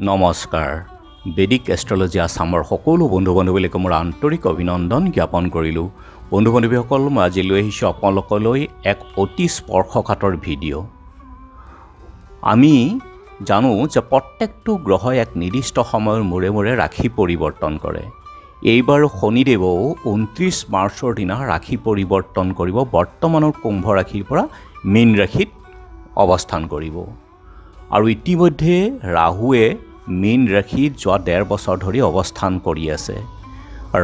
নমস্কাৰ বেদিক এষ্ট্ৰলজি আসামৰ সকলো বন্ধু-বান্ধৱীলৈ মোৰ আন্তৰিক অভিনন্দন জ্ঞাপন কৰিলোঁ। বন্ধু-বান্ধৱীসকল, মই আজি লৈ আহিছোঁ আপোনালোকলৈ এক অতি স্পৰ্শকাতৰ ভিডিঅ'। আমি জানো যে প্ৰত্যেকটো গ্ৰহই এক নিৰ্দিষ্ট সময়ৰ মূৰে মূৰে ৰাশি পৰিৱৰ্তন কৰে। এইবাৰ শনিদেৱও 29 মাৰ্চৰ দিনা ৰাশি পৰিৱৰ্তন কৰিব। বৰ্তমানৰ কুম্ভ ৰাশিৰ পৰা মীন ৰাশিত অৱস্থান কৰিব। আৰু ইতিমধ্যে ৰাহুৱে মীন ৰাশিত যোৱা 1.5 বছৰ ধৰি অৱস্থান কৰি আছে।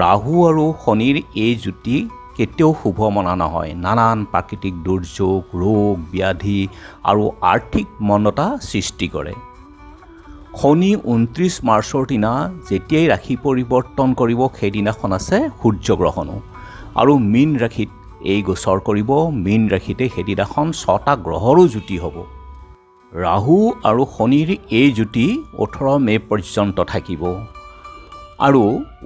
ৰাহু আৰু শনিৰ এই যুতি কেতিয়াও শুভ মনা নহয়। নানান প্ৰাকৃতিক দুৰ্যোগ, ৰোগ, ব্যাধি আৰু আৰ্থিক মন্দতা সৃষ্টি কৰে। শনি 29 মাৰ্চৰ দিনা যেতিয়াই ৰাশি পৰিৱৰ্তন কৰিব, সেইদিনাখন আছে সূৰ্যগ্ৰহণো। আৰু মীন ৰাশিত এই গোচৰ কৰিব। মীন ৰাশিতে সেইদিনাখন 6টা গ্ৰহৰো যুতি হ'ব। ৰাহু আৰু শনিৰ এই যুতি 18 মে পৰ্যন্ত থাকিব। আৰু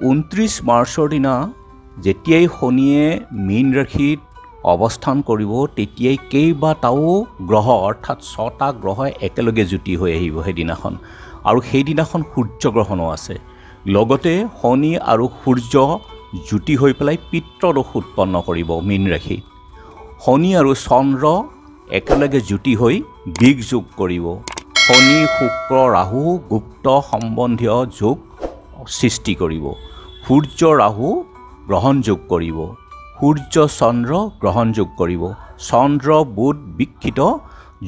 29 মাৰ্চৰ দিনা যেতিয়াই শনিয়ে মীন ৰাশিত অৱস্থান কৰিব, তেতিয়াই কেইবাটাও গ্ৰহ অৰ্থাৎ 6টা গ্ৰহ একেলগে যুতি হৈ আহিব সেইদিনাখন। আৰু সেইদিনাখন সূৰ্যগ্ৰহণো আছে। লগতে শনি আৰু সূৰ্য যুতি হৈ পেলাই পিত্ৰদোষ উৎপন্ন কৰিব মীন ৰাশিত। শনি আৰু চন্দ্ৰ একেলগে যুতি হৈ দিগ যোগ কৰিব। শনি, শুক্ৰ, ৰাহু গুপ্ত সম্বন্ধীয় যোগ সৃষ্টি কৰিব। সূৰ্য ৰাহু গ্ৰহণ যোগ কৰিব। সূৰ্য চন্দ্ৰ গ্ৰহণ যোগ কৰিব। চন্দ্ৰ বুধ বিক্ষিত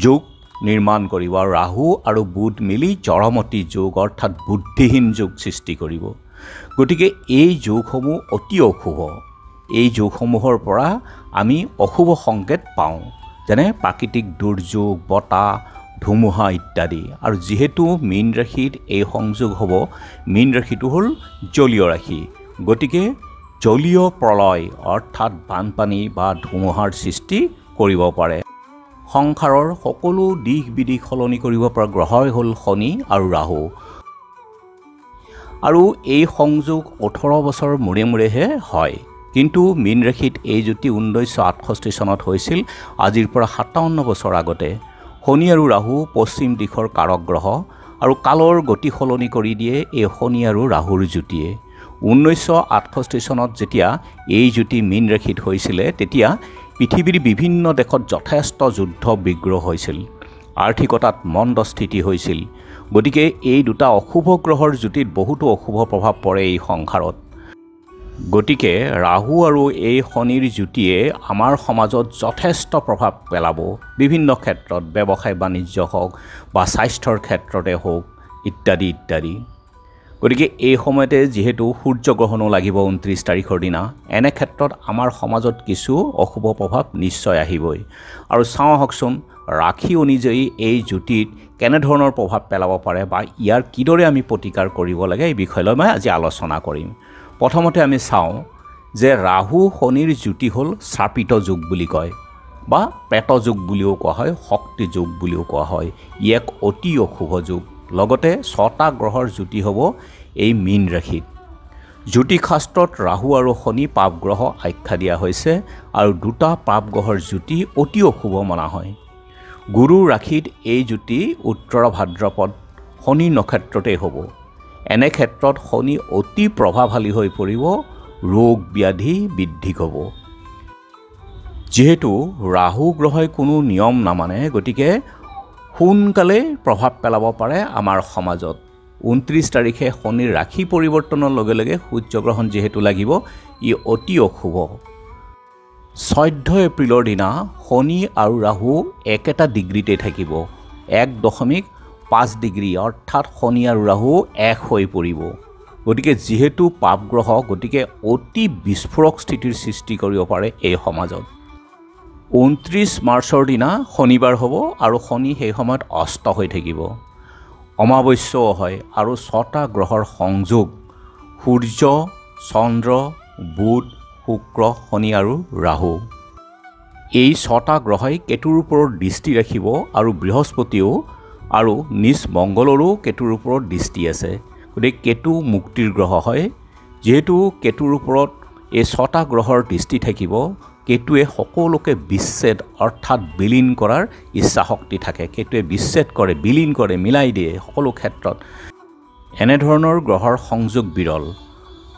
যোগ নিৰ্মাণ কৰিব। আৰু ৰাহু আৰু বুধ মিলি জড়মতী যোগ অৰ্থাৎ বুদ্ধিহীন যোগ সৃষ্টি কৰিব। গতিকে এই যোগসমূহ অতি অশুভ। এই যোগসমূহৰ পৰা আমি অশুভ সংকেত পাওঁ, যেনে প্ৰাকৃতিক দুৰ্যোগ, বতাহ, ধুমুহা ইত্যাদি। আৰু যিহেতু মীন ৰাশিত এই সংযোগ হ'ব, মীন ৰাশিটো হ'ল জলীয় ৰাশি। গতিকে জলীয় প্ৰলয় অৰ্থাৎ বানপানী বা ধুমুহাৰ সৃষ্টি কৰিব পাৰে। সংসাৰৰ সকলো দিশ বিদিশ সলনি কৰিব পৰা গ্ৰহই হ'ল শনি আৰু ৰাহু। আৰু এই সংযোগ 18 বছৰ মূৰে মূৰেহে হয়। কিন্তু মীন ৰাশিত এই যুতি 1968 চনত হৈছিল, আজিৰ পৰা 57 বছৰ আগতে। শনি আৰু ৰাহু পশ্চিম দিশৰ কাৰক গ্ৰহ। আৰু কালৰ গতি সলনি কৰি দিয়ে এই শনি আৰু ৰাহুৰ যুতিয়ে। 1968 চনত যেতিয়া এই যুতি মীন ৰাশিত হৈছিলে, তেতিয়া পৃথিৱীৰ বিভিন্ন দেশত যথেষ্ট যুদ্ধ বিগ্ৰহ হৈছিল। আৰ্থিকতাত মন্দস্থিতি হৈছিল। গতিকে এই দুটা অশুভ গ্ৰহৰ যুতিত বহুতো অশুভ প্ৰভাৱ পৰে এই সংসাৰত। গতিকে ৰাহু আৰু এই শনিৰ যুতিয়ে আমাৰ সমাজত যথেষ্ট প্ৰভাৱ পেলাব। বিভিন্ন ক্ষেত্ৰত, ব্যৱসায় বাণিজ্য হওক বা স্বাস্থ্যৰ ক্ষেত্ৰতে হওক ইত্যাদি ইত্যাদি। গতিকে এই সময়তে যিহেতু সূৰ্যগ্ৰহণো লাগিব 29 তাৰিখৰ দিনা, এনে ক্ষেত্ৰত আমাৰ সমাজত কিছু অশুভ প্ৰভাৱ নিশ্চয় আহিবই। আৰু চাওঁ আহকচোন ৰাশি অনুযায়ী এই যুতিত কেনেধৰণৰ প্ৰভাৱ পেলাব পাৰে বা ইয়াৰ কিদৰে আমি প্ৰতিকাৰ কৰিব লাগে, এই বিষয়লৈ মই আজি আলোচনা কৰিম। প্ৰথমতে আমি চাওঁ যে ৰাহু শনিৰ যুতি হ'ল শ্ৰাপিত যোগ বুলি কয়, বা প্ৰেত যোগ বুলিও কোৱা হয়, শক্তি যোগ বুলিও কোৱা হয়। ই এক অতি অশুভ যোগ। লগতে 6টা গ্ৰহৰ যুতি হ'ব এই মীন ৰাশিত। জ্যোতিষশাস্ত্ৰত ৰাহু আৰু শনি পাপ গ্ৰহ আখ্যা দিয়া হৈছে। আৰু দুটা পাপ গ্ৰহৰ যুতি অতি অশুভ মনা হয়। গুৰু ৰাশিত এই যুতি উত্তৰ ভাদ্ৰপদ শনি নক্ষত্ৰতেই হ'ব। এনে ক্ষেত্ৰত শনি অতি প্ৰভাৱশালী হৈ পৰিব, ৰোগ ব্যাধি বৃদ্ধি হ'ব। যিহেতু ৰাহু গ্ৰহই কোনো নিয়ম নামানে, গতিকে সোনকালে প্ৰভাৱ পেলাব পাৰে আমাৰ সমাজত। 29 তাৰিখে শনিৰ ৰাশি পৰিৱৰ্তনৰ লগে লগে সূৰ্যগ্ৰহণ যিহেতু লাগিব, ই অতি অশুভ। 14 এপ্ৰিলৰ দিনা শনি আৰু ৰাহু একেটা ডিগ্ৰীতে থাকিব, 1.5 ডিগ্ৰী, অৰ্থাৎ শনি আৰু ৰাহু এক হৈ পৰিব। গতিকে যিহেতু পাপগ্ৰহ, গতিকে অতি বিস্ফোৰক স্থিতিৰ সৃষ্টি কৰিব পাৰে এই সমাজত। 29 মাৰ্চৰ দিনা শনিবাৰ হ'ব আৰু শনি সেই সময়ত অস্ত হৈ থাকিব। অমাৱস্যাও হয়। আৰু 6টা গ্ৰহৰ সংযোগ সূৰ্য, চন্দ্ৰ, বুধ, শুক্ৰ, শনি আৰু ৰাহু। এই 6টা গ্ৰহই কেতুৰ ওপৰত দৃষ্টি ৰাখিব। আৰু বৃহস্পতিও আৰু নিজ মংগলৰো কেতুৰ ওপৰত দৃষ্টি আছে। গতিকে কেতু মুক্তিৰ গ্ৰহ হয়। যিহেতু কেতুৰ ওপৰত এই 6টা গ্ৰহৰ দৃষ্টি থাকিব, কেতুৱে সকলোকে বিচ্ছেদ অৰ্থাৎ বিলীন কৰাৰ ইচ্ছা শক্তি থাকে। কেতুৱে বিচ্ছেদ কৰে, বিলীন কৰে, মিলাই দিয়ে সকলো ক্ষেত্ৰত। এনেধৰণৰ গ্ৰহৰ সংযোগ বিৰল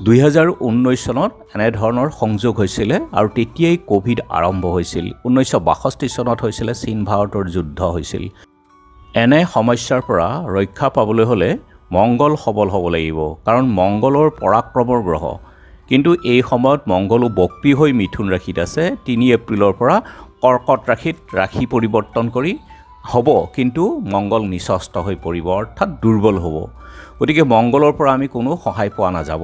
2019 চনত এনেধৰণৰ সংযোগ হৈছিলে আৰু তেতিয়াই কোভিড আৰম্ভ হৈছিল 1962 চনত হৈছিলে চীন ভাৰতৰ যুদ্ধ হৈছিল এনে সমস্যাৰ পৰা ৰক্ষা পাবলৈ হলে মংগল সবল হ'ব লাগিব কাৰণ মংগলৰ পৰাক্ৰমৰ গ্ৰহ কিন্তু এই সময়ত মংগলো বক্ৰী হৈ মিথুন ৰাশিত আছে 3 এপ্ৰিলৰ পৰা কৰ্কট ৰাশিত ৰাশি পৰিৱৰ্তন কৰি হ'ব কিন্তু মংগল নিচস্ত হৈ পৰিব অৰ্থাৎ দুৰ্বল হ'ব গতিকে মংগলৰ পৰা আমি কোনো সহায় পোৱা নাযাব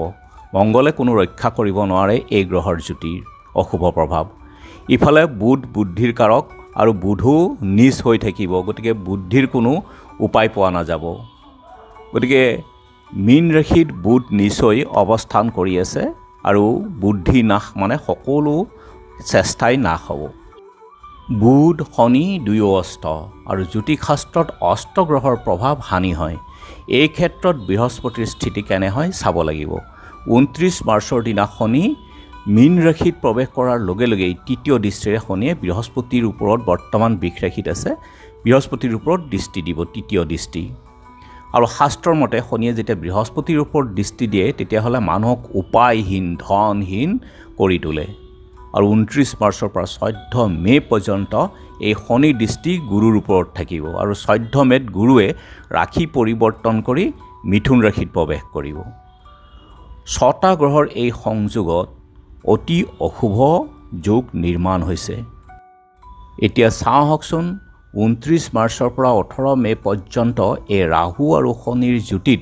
মংগলে কোনো ৰক্ষা কৰিব নোৱাৰে এই গ্ৰহৰ জ্যোতিৰ অশুভ প্ৰভাৱ ইফালে বুধ বুদ্ধিৰ কাৰক আৰু বুধো নিচ হৈ থাকিব গতিকে বুদ্ধিৰ কোনো উপায় পোৱা নাযাব গতিকে মীন ৰাশিত বুধ নিচ হৈ অৱস্থান কৰি আছে আৰু বুদ্ধি নাশ মানে সকলো চেষ্টাই নাশ হ'ব বুধ শনি দুয়ো অস্ত আৰু জ্যোতিষশাস্ত্ৰত অষ্ট গ্ৰহৰ প্ৰভাৱ হানি হয় এই ক্ষেত্ৰত বৃহস্পতিৰ স্থিতি কেনে হয় চাব লাগিব 29 মাৰ্চৰ দিনা শনি মীন ৰাশিত প্ৰৱেশ কৰাৰ লগে লগে তৃতীয় দৃষ্টিৰে শনিয়ে বৃহস্পতিৰ ওপৰত বৰ্তমান বৃষ ৰাশিত আছে বৃহস্পতিৰ ওপৰত দৃষ্টি দিব তৃতীয় দৃষ্টি আৰু শাস্ত্ৰৰ মতে শনিয়ে যেতিয়া বৃহস্পতিৰ ওপৰত দৃষ্টি দিয়ে তেতিয়াহ'লে মানুহক উপায়হীন ধনহীন কৰি তোলে আৰু 29 মাৰ্চৰ পৰা 14 মে পৰ্যন্ত এই শনি দৃষ্টি গুৰুৰ ওপৰত থাকিব আৰু 14 মেত গুৰুৱে ৰাশি পৰিৱৰ্তন কৰি মিথুন ৰাশিত প্ৰৱেশ কৰিব 6টা গ্ৰহৰ এই সংযোগত অতি অশুভ যোগ নিৰ্মাণ হৈছে এতিয়া চাওকচোন 29 মাৰ্চৰ পৰা 18 মে পৰ্যন্ত এই ৰাহু আৰু শনিৰ জ্যোতিত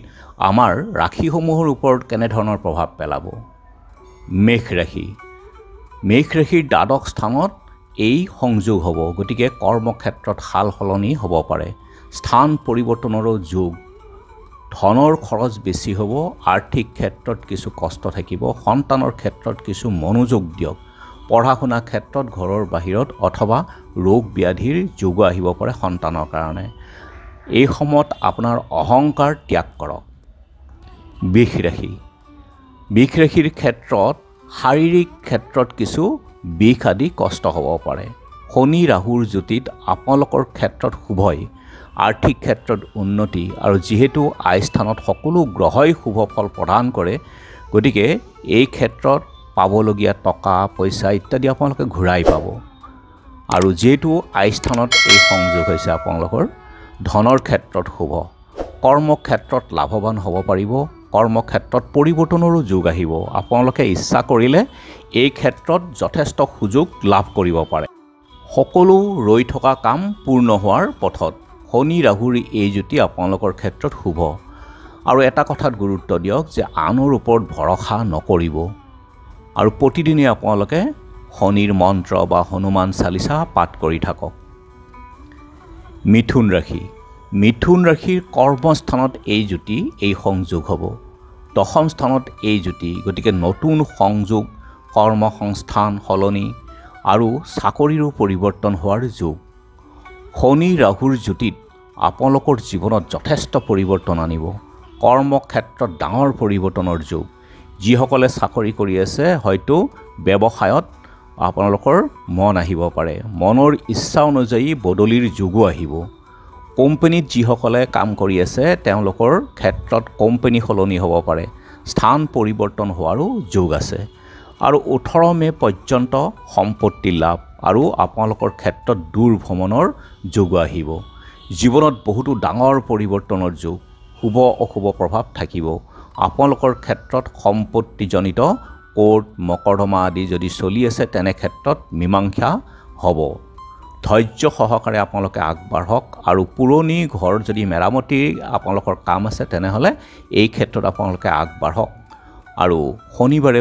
আমাৰ ৰাশিসমূহৰ ওপৰত কেনেধৰণৰ প্ৰভাৱ পেলাব মেষ ৰাশিৰ দ্বাদশ স্থানত এই সংযোগ হ'ব গতিকে কৰ্মক্ষেত্ৰত সাল সলনি হ'ব পাৰে স্থান পৰিৱৰ্তনৰো যোগ ধনৰ খৰচ বেছি হ'ব আৰ্থিক ক্ষেত্ৰত কিছু কষ্ট থাকিব সন্তানৰ ক্ষেত্ৰত কিছু মনোযোগ দিয়ক পঢ়া শুনা ক্ষেত্ৰত ঘৰৰ বাহিৰত অথবা ৰোগ ব্যাধিৰ যোগ আহিব পাৰে সন্তানৰ কাৰণে এই সময়ত আপোনাৰ অহংকাৰ ত্যাগ কৰক বৃষ ৰাশিৰ ক্ষেত্ৰত শাৰীৰিক ক্ষেত্ৰত কিছু বিষ আদি কষ্ট হ'ব পাৰে শনি ৰাহুৰ জ্যোতিত আপোনালোকৰ ক্ষেত্ৰত শুভই আৰ্থিক ক্ষেত্ৰত উন্নতি আৰু যিহেতু আই স্থানত সকলো গ্ৰহই শুভ ফল প্ৰদান কৰে গতিকে এই ক্ষেত্ৰত পাবলগীয়া টকা পইচা ইত্যাদি আপোনালোকে ঘূৰাই পাব আৰু যেহেতু আই স্থানত এই সংযোগ হৈছে আপোনালোকৰ ধনৰ ক্ষেত্ৰত শুভ কৰ্মক্ষেত্ৰত লাভৱান হ'ব পাৰিব কৰ্মক্ষেত্ৰত পৰিৱৰ্তনৰো যোগ আহিব আপোনালোকে ইচ্ছা কৰিলে এই ক্ষেত্ৰত যথেষ্ট সুযোগ লাভ কৰিব পাৰে সকলো ৰৈ থকা কাম পূৰ্ণ হোৱাৰ পথত শনি ৰাহুৰ এই জ্যোতি আপোনালোকৰ ক্ষেত্ৰত শুভ আৰু এটা কথাত গুৰুত্ব দিয়ক যে আনৰ ওপৰত ভৰসা নকৰিব আৰু প্ৰতিদিনে আপোনালোকে শনিৰ মন্ত্ৰ বা হনুমান চালিসা পাঠ কৰি থাকক মিথুন ৰাশিৰ কৰ্মস্থানত এই জ্যোতি এই সংযোগ হ'ব দশম স্থানত এই জ্যোতি গতিকে নতুন সংযোগ কৰ্মসংস্থান সলনি আৰু চাকৰিৰো পৰিৱৰ্তন হোৱাৰ যোগ শনি ৰাহুৰ জ্যোতিত আপোনালোকৰ জীৱনত যথেষ্ট পৰিৱৰ্তন আনিব কৰ্মক্ষেত্ৰত ডাঙৰ পৰিৱৰ্তনৰ যোগ যিসকলে চাকৰি কৰি আছে হয়তো ব্যৱসায়ত আপোনালোকৰ মন আহিব পাৰে মনৰ ইচ্ছা অনুযায়ী বদলিৰ যোগো আহিব কোম্পানীত যিসকলে কাম কৰি আছে তেওঁলোকৰ ক্ষেত্ৰত কোম্পানী সলনি হ'ব পাৰে স্থান পৰিৱৰ্তন হোৱাৰো যোগ আছে আৰু 18 মে পৰ্যন্ত সম্পত্তি লাভ আৰু আপোনালোকৰ ক্ষেত্ৰত দূৰ ভ্ৰমণৰ যোগ আহিব জীৱনত বহুতো ডাঙৰ পৰিৱৰ্তনৰ যোগ শুভ অশুভ প্ৰভাৱ থাকিব আপোনালোকৰ ক্ষেত্ৰত সম্পত্তিজনিত কোৰ্ট মকৰ্দমা আদি যদি চলি আছে তেনে ক্ষেত্ৰত মীমাংসা হ'ব ধৈৰ্য সহকাৰে আপোনালোকে আগবাঢ়ক আৰু পুৰণি ঘৰ যদি মেৰামতি আপোনালোকৰ কাম আছে তেনেহ'লে এই ক্ষেত্ৰত আপোনালোকে আগবাঢ়ক আৰু শনিবাৰে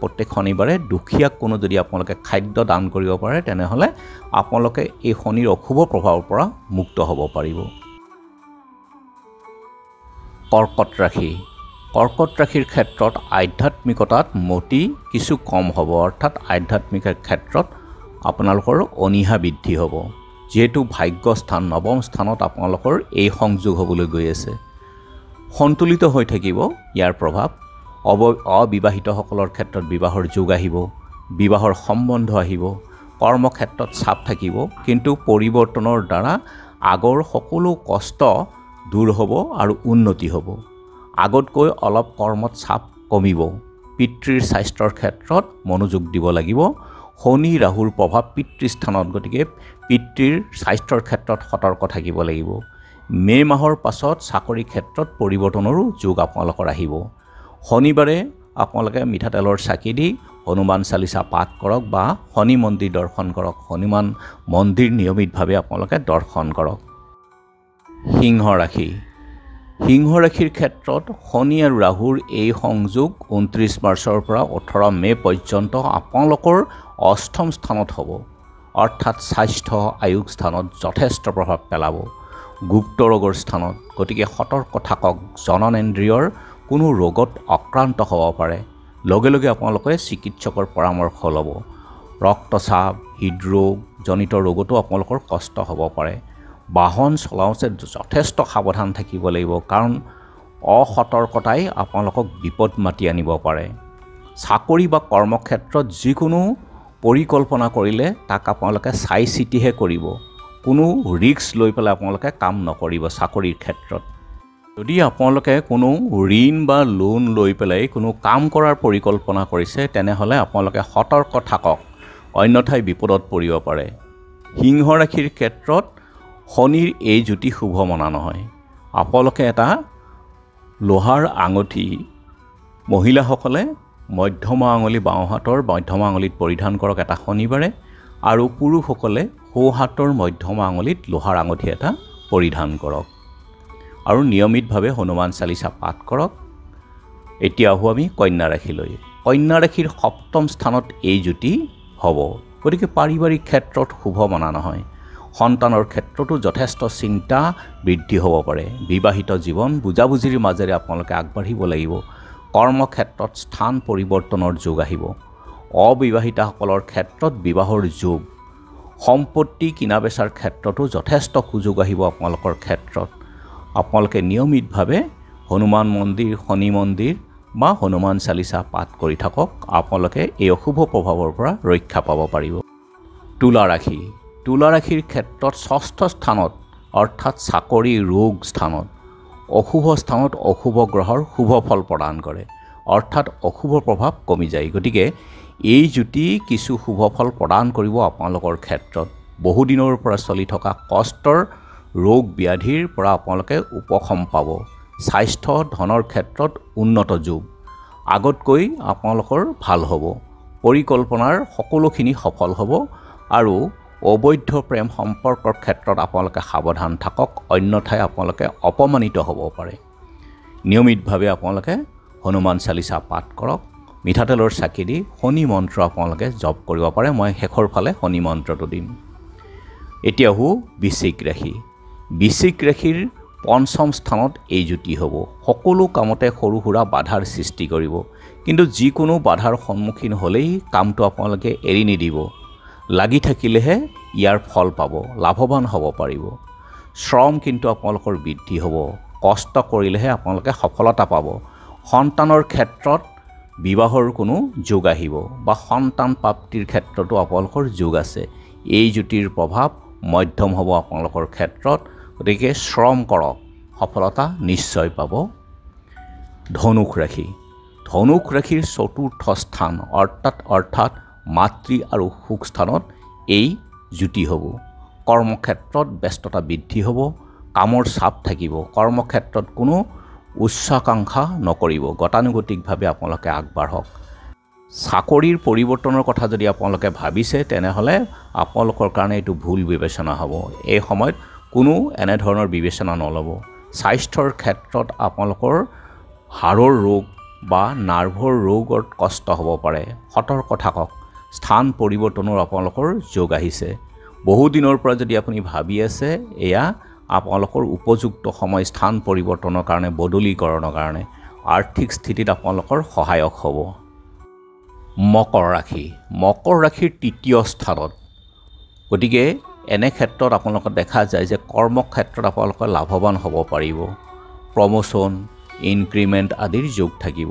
প্ৰত্যেক শনিবাৰে দুখীয়াক কোনো যদি আপোনালোকে খাদ্য দান কৰিব পাৰে তেনেহ'লে আপোনালোকে এই শনিৰ অশুভ প্ৰভাৱৰ পৰা মুক্ত হ'ব পাৰিব কৰ্কট ৰাশিৰ ক্ষেত্ৰত আধ্যাত্মিকতাত মতি কিছু কম হ'ব অৰ্থাৎ আধ্যাত্মিকৰ ক্ষেত্ৰত আপোনালোকৰ অনীহা বৃদ্ধি হ'ব যেহেতু ভাগ্যস্থান নৱম স্থানত আপোনালোকৰ এই সংযোগ হ'বলৈ গৈ আছে সন্তুলিত হৈ থাকিব ইয়াৰ প্ৰভাৱ অবিবাহিতসকলৰ ক্ষেত্ৰত বিবাহৰ যোগ আহিব বিবাহৰ সম্বন্ধ আহিব কৰ্মক্ষেত্ৰত চাপ থাকিব কিন্তু পৰিৱৰ্তনৰ দ্বাৰা আগৰ সকলো কষ্ট দূৰ হ'ব আৰু উন্নতি হ'ব আগতকৈ অলপ কৰ্মত চাপ কমিব। পিতৃৰ স্বাস্থ্যৰ ক্ষেত্ৰত মনোযোগ দিব লাগিব। শনি ৰাহুৰ প্ৰভাৱ পিতৃস্থানত, গতিকে পিতৃৰ স্বাস্থ্যৰ ক্ষেত্ৰত সতৰ্ক থাকিব লাগিব। মে' মাহৰ পাছত চাকৰি ক্ষেত্ৰত পৰিৱৰ্তনৰো যোগ আপোনালোকৰ আহিব। শনিবাৰে আপোনালোকে মিঠাতেলৰ চাকি দি হনুমান চালিচা পাঠ কৰক বা শনি মন্দিৰ দৰ্শন কৰক। হনুমান মন্দিৰ নিয়মিতভাৱে আপোনালোকে দৰ্শন কৰক। সিংহ ৰাশি। সিংহ ৰাশিৰ ক্ষেত্ৰত শনি আৰু ৰাহুৰ এই সংযোগ 29 মাৰ্চৰ পৰা 18 মে' পৰ্যন্ত আপোনালোকৰ অষ্টম স্থানত হ'ব, অৰ্থাৎ স্বাস্থ্য আয়ুস স্থানত যথেষ্ট প্ৰভাৱ পেলাব। গুপ্ত ৰোগৰ স্থানত, গতিকে সতৰ্ক থাকক। জননেন্দ্ৰিয়ৰ কোনো ৰোগত আক্ৰান্ত হ'ব পাৰে। লগে লগে আপোনালোকে চিকিৎসকৰ পৰামৰ্শ ল'ব। ৰক্তচাপ, হৃদৰোগজনিত ৰোগতো আপোনালোকৰ কষ্ট হ'ব পাৰে। বাহন চলাওঁতে যথেষ্ট সাৱধান থাকিব লাগিব, কাৰণ অসতৰ্কতাই আপোনালোকক বিপদ মাতি আনিব পাৰে। চাকৰি বা কৰ্মক্ষেত্ৰত যিকোনো পৰিকল্পনা কৰিলে তাক আপোনালোকে চাই চিতিহে কৰিব। কোনো ৰিস্ক লৈ পেলাই আপোনালোকে কাম নকৰিব। চাকৰিৰ ক্ষেত্ৰত যদি আপোনালোকে কোনো ঋণ বা লোন লৈ পেলাই কোনো কাম কৰাৰ পৰিকল্পনা কৰিছে, তেনেহ'লে আপোনালোকে সতৰ্ক থাকক, অন্যথাই বিপদত পৰিব পাৰে। সিংহ ৰাশিৰ ক্ষেত্ৰত শনিৰ এই যুতি শুভ মনা নহয়। আপোনালোকে এটা লোহাৰ আঙুঠি মহিলাসকলে মধ্যমা আঙুলি, বাওঁ হাতৰ মধ্যমা আঙুলিত পৰিধান কৰক এটা শনিবাৰে, আৰু পুৰুষসকলে সোঁ হাতৰ মধ্যমা আঙুলিত লোহাৰ আঙুঠি এটা পৰিধান কৰক আৰু নিয়মিতভাৱে হনুমান চালিচা পাঠ কৰক। এতিয়া আহোঁ আমি কন্যা ৰাশিলৈ। কন্যা ৰাশিৰ সপ্তম স্থানত এই যুতি হ'ব, গতিকে পাৰিবাৰিক ক্ষেত্ৰত শুভ মনা নহয়। সন্তানৰ ক্ষেত্ৰতো যথেষ্ট চিন্তা বৃদ্ধি হ'ব পাৰে। বিবাহিত জীৱন বুজাবুজিৰ মাজেৰে আপোনালোকে আগবাঢ়িব লাগিব। কৰ্মক্ষেত্ৰত স্থান পৰিৱৰ্তনৰ যোগ আহিব। অবিবাহিতাসকলৰ ক্ষেত্ৰত বিবাহৰ যোগ। সম্পত্তি কিনা বেচাৰ ক্ষেত্ৰতো যথেষ্ট সুযোগ আহিব আপোনালোকৰ ক্ষেত্ৰত। আপোনালোকে নিয়মিতভাৱে হনুমান মন্দিৰ, শনি মন্দিৰ বা হনুমান চালিচা পাঠ কৰি থাকক। আপোনালোকে এই অশুভ প্ৰভাৱৰ পৰা ৰক্ষা পাব পাৰিব। তুলা ৰাশি। তুলা ৰাশিৰ ক্ষেত্ৰত ষষ্ঠ স্থানত, অৰ্থাৎ চাকৰি ৰোগ স্থানত, অশুভ স্থানত অশুভ গ্ৰহৰ শুভ ফল প্ৰদান কৰে, অৰ্থাৎ অশুভ প্ৰভাৱ কমি যায়। গতিকে এই যুতি কিছু শুভ ফল প্ৰদান কৰিব আপোনালোকৰ ক্ষেত্ৰত। বহুদিনৰ পৰা চলি থকা কষ্টৰ ৰোগ ব্যাধিৰ পৰা আপোনালোকে উপশম পাব। স্বাস্থ্য ধনৰ ক্ষেত্ৰত উন্নত যুগ। আগতকৈ আপোনালোকৰ ভাল হ'ব। পৰিকল্পনাৰ সকলোখিনি সফল হ'ব আৰু অবৈধ প্ৰেম সম্পৰ্কৰ ক্ষেত্ৰত আপোনালোকে সাৱধান থাকক, অন্যথাই আপোনালোকে অপমানিত হ'ব পাৰে। নিয়মিতভাৱে আপোনালোকে হনুমান চালিচা পাঠ কৰক। মিঠাতেলৰ চাকি দি শনি মন্ত্ৰ আপোনালোকে জপ কৰিব পাৰে। মই শেষৰ ফালে শনি মন্ত্ৰটো দিম। এতিয়া আহোঁ বৃশ্চিক ৰাশি। বৃশ্চিক ৰাশিৰ পঞ্চম স্থানত এই যুতি হ'ব। সকলো কামতে সৰু সুৰা বাধাৰ সৃষ্টি কৰিব, কিন্তু যিকোনো বাধাৰ সন্মুখীন হ'লেই কামটো আপোনালোকে এৰি নিদিব। লাগি থাকিলেহে ইয়াৰ ফল পাব, লাভৱান হ'ব পাৰিব। শ্ৰম কিন্তু আপোনালোকৰ বৃদ্ধি হ'ব। কষ্ট কৰিলেহে আপোনালোকে সফলতা পাব। সন্তানৰ ক্ষেত্ৰত বিবাহৰ কোনো যোগ আহিব বা সন্তান প্ৰাপ্তিৰ ক্ষেত্ৰতো আপোনালোকৰ যোগ আছে। এই যুতিৰ প্ৰভাৱ মধ্যম হ'ব আপোনালোকৰ ক্ষেত্ৰত, গতিকে শ্ৰম কৰক, সফলতা নিশ্চয় পাব। ধনুক ৰাশি। ধনুক ৰাশিৰ চতুৰ্থ স্থান, অৰ্থাৎ মাতৃ আৰু সুখ স্থানত এই যুতি হ'ব। কৰ্মক্ষেত্ৰত ব্যস্ততা বৃদ্ধি হ'ব, কামৰ চাপ থাকিব। কৰ্মক্ষেত্ৰত কোনো উচ্চাকাংক্ষা নকৰিব, গতানুগতিকভাৱে আপোনালোকে আগবাঢ়ক। চাকৰিৰ পৰিৱৰ্তনৰ কথা যদি আপোনালোকে ভাবিছে, তেনেহ'লে আপোনালোকৰ কাৰণে এইটো ভুল বিবেচনা হ'ব। এই সময়ত কোনো এনেধৰণৰ বিবেচনা নল'ব। স্বাস্থ্যৰ ক্ষেত্ৰত আপোনালোকৰ হাড়ৰ ৰোগ বা নাৰ্ভৰ ৰোগত কষ্ট হ'ব পাৰে, সতৰ্ক থাকক। স্থান পৰিৱৰ্তনৰ আপোনালোকৰ যোগ আহিছে। বহুদিনৰ পৰা যদি আপুনি ভাবি আছে, এয়া আপোনালোকৰ উপযুক্ত সময় স্থান পৰিৱৰ্তনৰ কাৰণে, বদলীকৰণৰ কাৰণে। আৰ্থিক স্থিতিত আপোনালোকৰ সহায়ক হ'ব। মকৰ ৰাশি। মকৰ ৰাশিৰ তৃতীয় স্থানত, গতিকে এনে ক্ষেত্ৰত আপোনালোকৰ দেখা যায় যে কৰ্মক্ষেত্ৰত আপোনালোকে লাভৱান হ'ব পাৰিব। প্ৰমোশ্যন, ইনক্ৰিমেণ্ট আদিৰ যোগ থাকিব।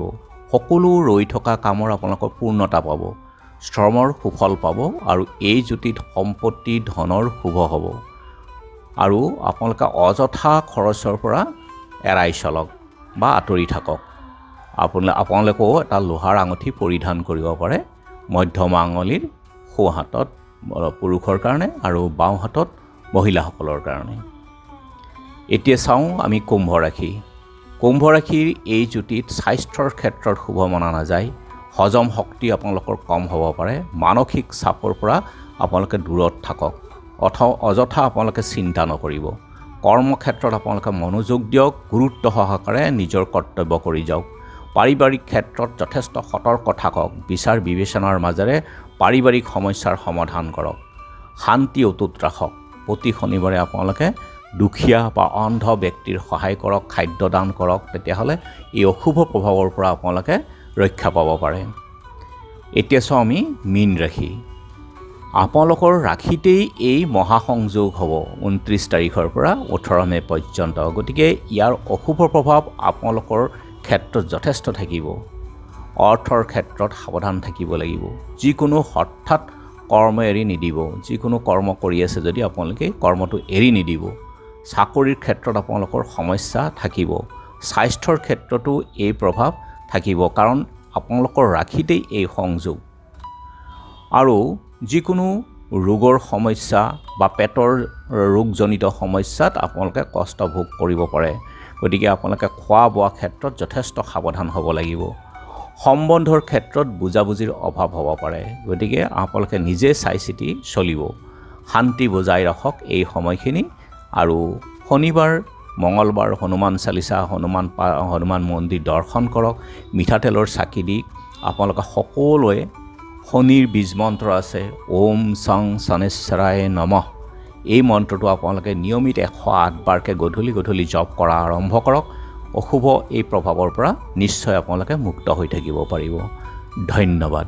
সকলো ৰৈ থকা কামৰ আপোনালোকৰ পূৰ্ণতা পাব। শ্ৰমৰ সুফল পাব আৰু এই যুতিত সম্পত্তি ধনৰ শুভ হ'ব। আৰু আপোনালোকে অযথা খৰচৰ পৰা এৰাই চলক। বা আঁতৰি থাকক। আপোনালোকেও এটা লোহাৰ আঙুঠি পৰিধান কৰিব পাৰে মধ্যমা আঙুলিৰ সোঁ হাতত পুৰুষৰ কাৰণে আৰু বাওঁ হাতত মহিলাসকলৰ কাৰণে। এতিয়া চাওঁ আমি কুম্ভ ৰাশি। কুম্ভ ৰাশিৰ এই জুতিত স্বাস্থ্যৰ ক্ষেত্ৰত শুভ মনা নাযায়। হজম শক্তি আপোনালোকৰ কম হ'ব পাৰে। মানসিক চাপৰ পৰা আপোনালোকে দূৰত থাকক। অযথা আপোনালোকে চিন্তা নকৰিব। কৰ্মক্ষেত্ৰত আপোনালোকে মনোযোগ দিয়ক, গুৰুত্ব সহকাৰে নিজৰ কৰ্তব্য কৰি যাওক। পাৰিবাৰিক ক্ষেত্ৰত যথেষ্ট সতৰ্ক থাকক। বিচাৰ বিবেচনাৰ মাজেৰে পাৰিবাৰিক সমস্যাৰ সমাধান কৰক। শান্তি অটুট ৰাখক। প্ৰতি শনিবাৰে আপোনালোকে দুখীয়া বা অন্ধ ব্যক্তিৰ সহায় কৰক, খাদ্য দান কৰক। তেতিয়াহ'লে এই অশুভ প্ৰভাৱৰ পৰা আপোনালোকে ৰক্ষা পাব পাৰে। এতিয়া চাওঁ আমি মীন ৰাশি। আপোনালোকৰ ৰাশিতেই এই মহাসংযোগ হ'ব 29 তাৰিখৰ পৰা 18 মে পৰ্যন্ত। গতিকে ইয়াৰ অশুভ প্ৰভাৱ আপোনালোকৰ ক্ষেত্ৰত যথেষ্ট থাকিব। অৰ্থৰ ক্ষেত্ৰত সাৱধান থাকিব লাগিব। যিকোনো হঠাৎ কৰ্ম এৰি নিদিব। যিকোনো কৰ্ম কৰি আছে যদি আপোনালোকে কৰ্মটো এৰি নিদিব। চাকৰিৰ ক্ষেত্ৰত আপোনালোকৰ সমস্যা থাকিব। স্বাস্থ্যৰ ক্ষেত্ৰতো এই প্ৰভাৱ থাকিব, কাৰণ আপোনালোকৰ ৰাশিতেই এই সংযোগ। আৰু যিকোনো ৰোগৰ সমস্যা বা পেটৰ ৰোগজনিত সমস্যাত আপোনালোকে কষ্ট ভোগ কৰিব পাৰে। গতিকে আপোনালোকে খোৱা বোৱা ক্ষেত্ৰত যথেষ্ট সাৱধান হ'ব লাগিব। সম্বন্ধৰ ক্ষেত্ৰত বুজাবুজিৰ অভাৱ হ'ব পাৰে। গতিকে আপোনালোকে নিজে চাই চিতি চলিব। শান্তি বজাই ৰাখক এই সময়খিনি। আৰু শনিবাৰ মঙলবাৰ হনুমান চালিচা, হনুমান মন্দিৰ দৰ্শন কৰক। মিঠাতেলৰ চাকি দি আপোনালোকে সকলোৱে শনিৰ বীজ মন্ত্ৰ আছে, ওম সং শনেশ্বৰায় নমঃ। এই মন্ত্ৰটো আপোনালোকে নিয়মিত 108 বাৰকৈ গধূলি গধূলি জপ কৰা আৰম্ভ কৰক। অশুভ এই প্ৰভাৱৰ পৰা নিশ্চয় আপোনালোকে মুক্ত হৈ থাকিব পাৰিব। ধন্যবাদ।